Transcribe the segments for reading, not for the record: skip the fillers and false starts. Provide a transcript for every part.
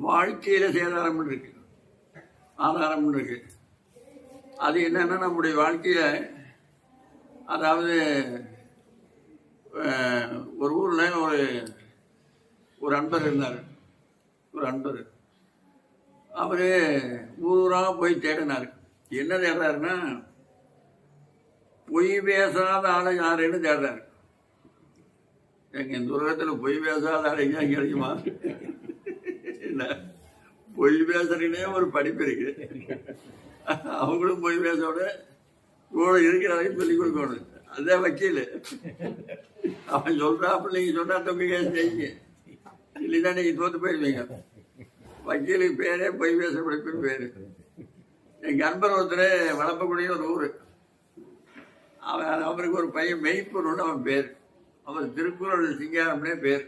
வாழ்க்கையில் சேதாரம்னு இருக்கு, ஆதாரம்னு இருக்கு. அது என்னன்னா நம்முடைய வாழ்க்கையில், அதாவது ஒரு ஊரில் ஒரு அன்பர் இருந்தார். ஒரு அன்பர் அவர் ஊராக போய் தேடினார். என்ன தேடுறாருன்னா, பொய் பேசாத ஆளை யாருன்னு தேடுறாரு. எங்க இந்த உலகத்தில் பொய் பேசாத ஆள் எங்க கிடைக்குமா? இல்லை, பொய் பேசுறதுனே ஒரு படிப்பு இருக்கு. அவங்களும் பொய் பேசோட கூட இருக்கிறவரையும் சொல்லிக் கொடுக்கணும். அதுதான் வக்கீல். அவன் சொல்றாப்புல நீங்க சொன்னா தொங்க கேஸ் செய்யுங்க, இல்லைன்னா நீங்க தோத்து போயிருவீங்க. வக்கீலுக்கு பேரே பொய் பேச படிப்புன்னு பேரு. எங்க நண்பர் ஒருத்தர் வளர்ப்பக்கூடிய ஒரு ஊர். அவருக்கு ஒரு பையன் மெய்ப்பொருள் அவன் பேர். அவர் திருக்குறள் சிங்காரம்னே பேர்.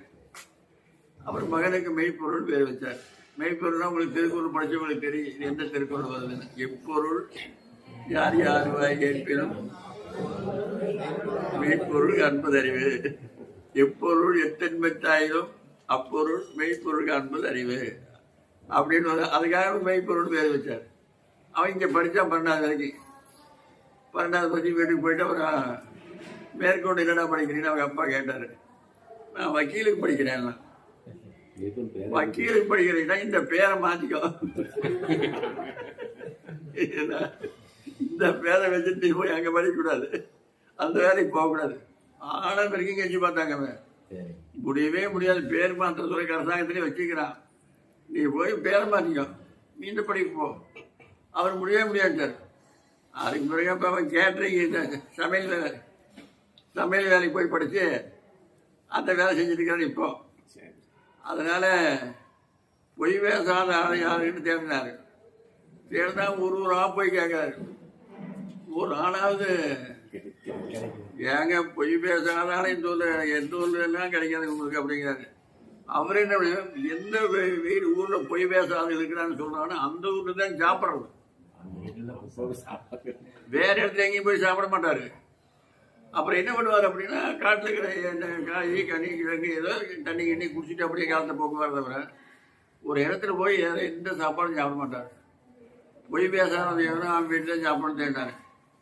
அவர் மகனுக்கு மெய்ப்பொருள் பேர் வச்சார். மெய்ப்பொருள்னா உங்களுக்கு திருக்குறள் படிச்சவங்களுக்கு தெரியும் எந்த திருக்குறள் வருதுன்னு. எப்பொருள் யார் யார் வாய் கேட்பினும் மெய்ப்பொருள் காண்பதறிவு, எப்பொருள் எத்தன்மைத்தாயிலும் அப்பொருள் மெய்ப்பொருள் காண்பது அறிவு அப்படின்னு அதுக்காக மெய்ப்பொருள் பேர் வச்சார். அவன் இங்கே படித்தான் 12வது வரைக்கும். 12வது பற்றி வீட்டுக்கு போயிட்டு அவர் மேற்கொண்டு என்னடா படிக்கிறீன்னு அவங்க அப்பா கேட்டார். நான் வக்கீலுக்கு படிக்கிறேன். வக்கீலுக்கு படிக்கிறீங்கன்னா இந்த பேரை மாற்றிக்கோ, இந்த பேரை வச்சுட்டு போய் அங்கே படிக்கக்கூடாது, அந்த வேலைக்கு போகக்கூடாது. ஆனால் வரைக்கும் கட்சி பார்த்தாங்க. முடியவே முடியாது, பேர் மாற்ற துறைக்கு அரசாங்கத்திலே வச்சுக்கிறான். நீ போய் பேரை மாற்றிக்கோ, மீண்டும் படிக்க போ. அவர் முடியவே முடியாது சார். அதுக்கு பிறகு இப்போ அவன் கேட்டரிங் சமையல் வேலைக்கு போய் படித்து அந்த வேலை செஞ்சுட்டு இருக்கிறான் இப்போ. அதனால் பொய் பேசாத ஆள் யாருன்னு தேர்ந்தார். தேர்ந்தா ஊராக போய் கேட்குறாரு. ஒரு ஆளாவது ஏங்க பொய் பேசாதால இந்த ஊரில் எந்த ஊர்லாம் கிடைக்காது உங்களுக்கு அப்படிங்கிறாரு. அவர் என்ன எந்த வீடு ஊரில் பொய் பேசாத இருக்கிறான்னு சொல்கிறாங்கன்னா அந்த ஊரில் தான் சாப்பிட்றது. வேற இடத்துல எங்கேயும் போய் சாப்பிட மாட்டார். அப்புறம் என்ன பண்ணுவார் அப்படின்னா, காட்டில் இருக்கிற காய் கனி கிழங்கு ஏதோ தண்ணி கிண்ணி குடிச்சிட்டு அப்படியே காலத்தை போக்குவார். தவிர ஒரு இடத்துல போய் எந்த சாப்பாடும் சாப்பிட மாட்டார். பொய் பேசாத அவன் வீட்டில் சாப்பாடு தேட்டார்.